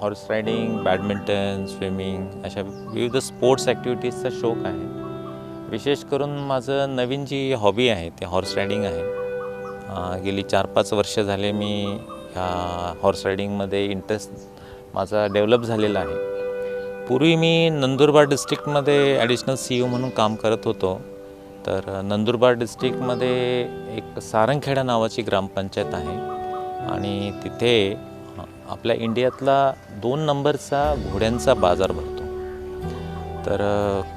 Horse riding, badminton, swimming अशा विविध sports ॲक्टिव्हिटीजचा शौक आहे. विशेष करून माझं नवीन जी हॉबी आहे ते हॉर्स रायडिंग आहे. गेली 4-5 वर्ष झाले मी ह्या हॉर्स रायडिंगमध्ये इंटरेस्ट माझा डेव्हलप झालेला आहे. पूर्वी मी नंदुरबार डिस्ट्रिक्टमध्ये ॲडिशनल CEO म्हणून काम करत होतो. तर नंदुरबार डिस्ट्रिक्टमध्ये एक सारंगखेडा नावाची ग्रामपंचायत आहे आणि तिथे आपल्या इंडियातला 2 नंबरचा घोड्यांचा बाजार भरतो. तर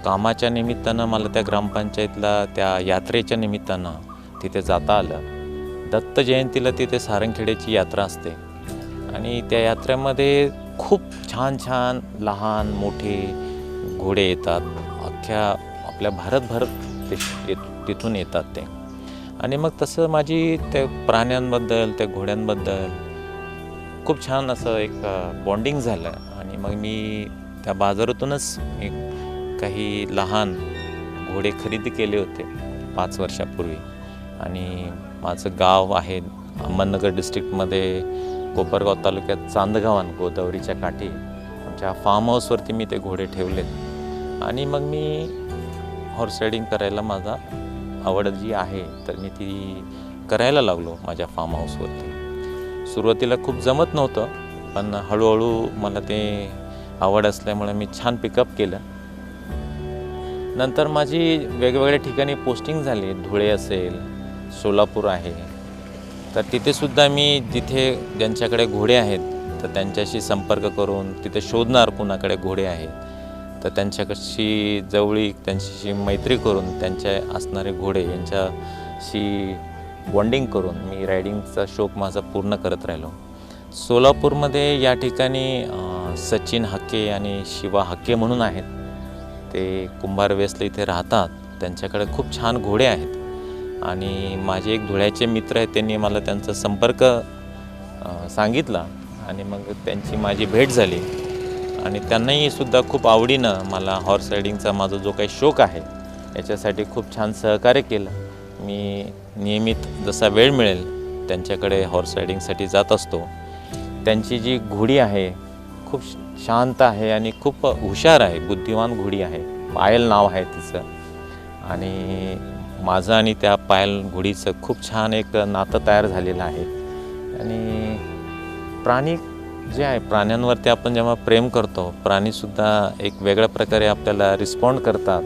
कामाच्या निमित्तानं मला त्या ग्रामपंचायतला त्या यात्रेच्या निमित्तानं तिथे जाता आलं. दत्त जयंतीला तिथे सारंगखेड्याची यात्रा असते आणि त्या यात्रेमध्ये खूप छान छान लहान मोठे घोडे येतात. अख्ख्या आपल्या भारतभर तिथून येतात ते. आणि मग तसं माझी त्या प्राण्यांबद्दल त्या घोड्यांबद्दल खूप छान असं एक बॉन्डिंग झालं आणि मग मी त्या बाजारातूनच मी काही लहान घोडे खरेदी केले होते 5 वर्षापूर्वी. आणि माझं गाव आहे अहमदनगर डिस्ट्रिक्टमध्ये कोपरगाव तालुक्यात चांदगावन गोदावरीच्या काठी आमच्या फार्म हाऊसवरती मी ते घोडे ठेवलेत. आणि मग मी हॉर्स रायडिंग करायला माझा आवड जी आहे तर मी ती करायला लागलो माझ्या फार्म हाऊसवरती. सुरुवातीला खूप जमत नव्हतं पण हळूहळू मला ते आवड असल्यामुळे मी छान पिकअप केलं. नंतर माझी वेगवेगळ्या ठिकाणी पोस्टिंग झाली. धुळे असेल, सोलापूर आहे. तर तिथेसुद्धा मी जिथे ज्यांच्याकडे घोडे आहेत तर त्यांच्याशी संपर्क करून तिथे शोधणार कुणाकडे घोडे आहेत तर त्यांच्याशी जवळीक त्यांच्याशी मैत्री करून त्यांचे असणारे घोडे यांच्याशी बॉन्डिंग करून मी रायडिंगचा शौक माझा पूर्ण करत राहिलो. सोलापूरमध्ये या ठिकाणी सचिन हक्के आणि शिवा हक्के म्हणून आहेत. ते कुंभार वेसला इथे राहतात. त्यांच्याकडे खूप छान घोडे आहेत आणि माझे एक धुळ्याचे मित्र आहेत. त्यांनी मला त्यांचा संपर्क सांगितला आणि मग त्यांची माझी भेट झाली आणि त्यांनाही सुद्धा खूप आवडीनं मला हॉर्स रायडिंगचा माझा जो काही शौक आहे याच्यासाठी खूप छान सहकार्य केलं. मी नियमित जसा वेळ मिळेल त्यांच्याकडे हॉर्स रायडिंगसाठी जात असतो. त्यांची जी घोडी आहे खूप शांत आहे आणि खूप हुशार आहे, बुद्धिमान घोडी आहे. पायल नाव आहे तिचं. आणि माझं आणि त्या पायल घोडीचं खूप छान एक नातं तयार झालेलं आहे. आणि प्राणी जे आहे प्राण्यांवरती आपण जेव्हा प्रेम करतो प्राणीसुद्धा एक वेगळ्या प्रकारे आपल्याला रिस्पॉन्ड करतात.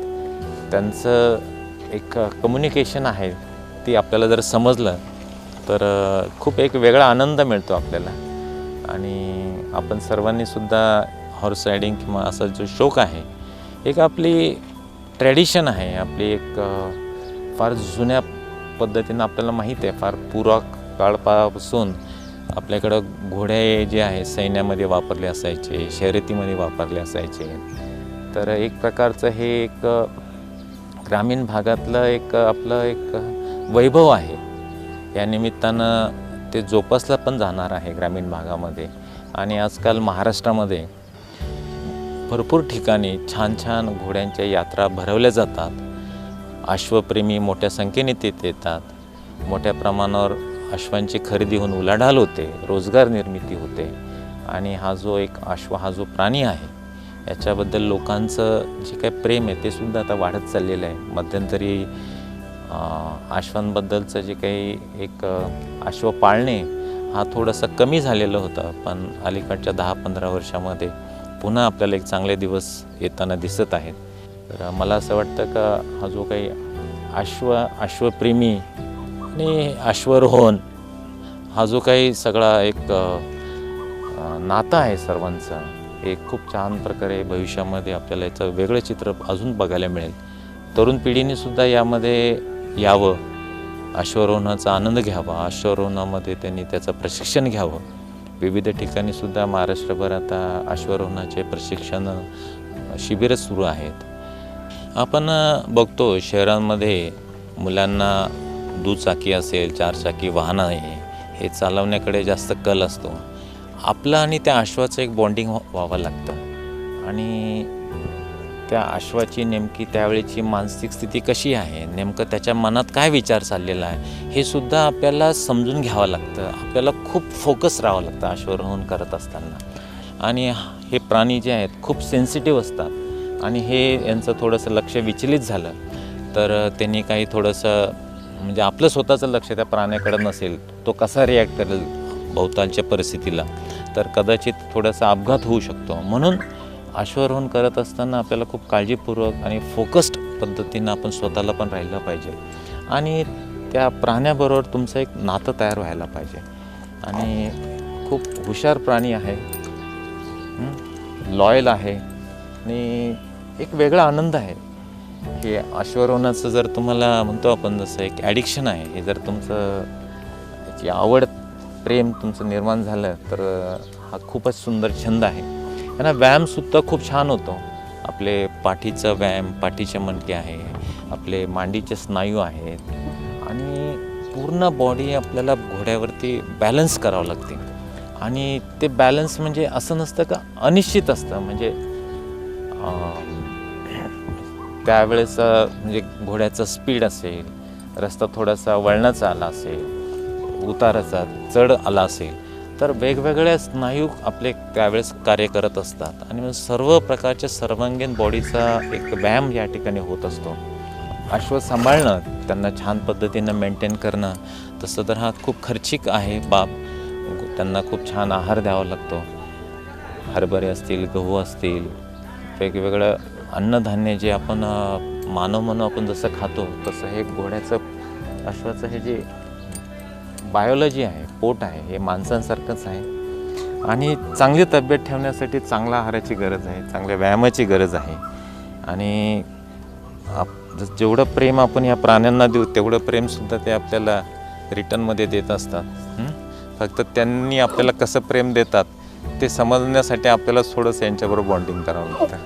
त्यांचं एक कम्युनिकेशन आहे ती आपल्याला जर समजलं तर खूप एक वेगळा आनंद मिळतो आपल्याला. आणि आपण सर्वांनीसुद्धा हॉर्स रायडिंग किंवा असा जो शौक आहे एक आपली ट्रॅडिशन आहे. आपली एक फार जुन्या पद्धतीनं आपल्याला माहीत आहे फार काळापासून आपल्याकडं घोडे जे आहे सैन्यामध्ये वापरले असायचे, शर्यतीमध्ये वापरले असायचे. तर एक प्रकारचं हे एक ग्रामीण भागातलं एक आपलं एक वैभव आहे. या निमित्तानं ते जोपासलं पण जाणार आहे ग्रामीण भागामध्ये. आणि आजकाल महाराष्ट्रामध्ये भरपूर ठिकाणी छान छान घोड्यांच्या यात्रा भरवल्या जातात. अश्वप्रेमी मोठ्या संख्येने तिथे येतात. मोठ्या प्रमाणावर अश्वांची खरेदी होऊन उलाढाल होते, रोजगार निर्मिती होते. आणि हा जो एक अश्व हा जो प्राणी आहे याच्याबद्दल लोकांचं जे काही प्रेम आहे ते सुद्धा आता वाढत चाललेलं आहे. मध्यंतरी अश्वांबद्दलचं जे काही एक अश्व पाळणे हा थोडासा कमी झालेलं होतं पण अलीकडच्या 10-15 वर्षामध्ये पुन्हा आपल्याला एक चांगले दिवस येताना दिसत आहेत. तर मला असं वाटतं का हा जो काही अश्वप्रेमी आणि अश्वारोहण हा जो काही सगळा एक नातं आहे सर्वांचं हे खूप छान प्रकारे भविष्यामध्ये आपल्याला याचं वेगळं चित्र अजून बघायला मिळेल. तरुण पिढीनेसुद्धा यामध्ये यावं, अश्वारोहणाचा आनंद घ्यावा, अश्वारोहणामध्ये त्यांनी त्याचं प्रशिक्षण घ्यावं. विविध ठिकाणीसुद्धा महाराष्ट्रभर आता अश्वारोहणाचे प्रशिक्षण शिबिरं सुरू आहेत. आपण बघतो शहरांमध्ये मुलांना दुचाकी असेल, 4 चाकी वाहनं आहे हे चालवण्याकडे जास्त कल असतो. आपलं आणि त्या अश्वाचं एक बॉन्डिंग व्हावं लागतं आणि त्या अश्वाची नेमकी त्यावेळेची मानसिक स्थिती कशी आहे, नेमकं त्याच्या मनात काय विचार चाललेला आहे हे सुद्धा आपल्याला समजून घ्यावं लागतं. आपल्याला खूप फोकस राहावं लागतं अश्वारोहण करत असताना. आणि हे प्राणी जे आहेत खूप सेन्सिटिव्ह असतात आणि हे यांचं थोडंसं लक्ष विचलित झालं तर त्यांनी काही थोडंसं म्हणजे आपलं स्वतःचं लक्ष त्या प्राण्याकडे नसेल, तो कसा रिॲक्ट करेल भोवतालच्या परिस्थितीला, तर कदाचित थोडासा अपघात होऊ शकतो. म्हणून अश्वारोहण करत असताना आपल्याला खूप काळजीपूर्वक आणि फोकस्ड पद्धतीनं आपण स्वतःला पण राहिलं पाहिजे आणि त्या प्राण्याबरोबर तुमचं एक नातं तयार व्हायला पाहिजे. आणि खूप हुशार प्राणी आहे, लॉयल आहे आणि एक वेगळा आनंद आहे. हे अश्वारोहणाचं जर तुम्हाला म्हणतो आपण जसं एक ॲडिक्शन आहे, हे जर तुमचं याची आवड प्रेम तुमचं निर्माण झालं तर हा खूपच सुंदर छंद आहे. यांना व्यायामसुद्धा खूप छान होतो. आपले पाठीचा व्यायाम, पाठीचे मणके आहे, आपले मांडीचे स्नायू आहेत आणि पूर्ण बॉडी आपल्याला घोड्यावरती बॅलन्स करावं लागते. आणि ते बॅलन्स म्हणजे असं नसतं का अनिश्चित असतं, म्हणजे त्यावेळेस म्हणजे घोड्याचा स्पीड असेल, रस्ता थोडासा वळणाचा आला असेल, उताराचा चढ आला असेल, तर वेगवेगळ्या स्नायू आपले त्यावेळेस कार्य करत असतात आणि मग सर्व प्रकारच्या सर्वांगीण बॉडीचा एक व्यायाम या ठिकाणी होत असतो. अश्व सांभाळणं, त्यांना छान पद्धतीनं मेंटेन करणं, तसं तर हा खूप खर्चिक आहे बाब. त्यांना खूप छान आहार द्यावा लागतो. हरभरे असतील, गहू असतील, वेगवेगळं अन्नधान्य जे आपण मानव म्हणून आपण जसं खातो तसं हे घोड्याचं, अश्वाचं हे जे बायोलॉजी आहे, पोट आहे, हे माणसांसारखंच आहे. आणि चांगली तब्येत ठेवण्यासाठी चांगल्या आहाराची गरज आहे, चांगल्या व्यायामाची गरज आहे. आणि जेवढं प्रेम आपण या प्राण्यांना देऊ तेवढं प्रेमसुद्धा ते आपल्याला रिटर्नमध्ये देत असतात. फक्त त्यांनी आपल्याला कसं प्रेम देतात ते समजण्यासाठी आपल्याला थोडंसं यांच्याबरोबर बॉन्डिंग करावं लागतं.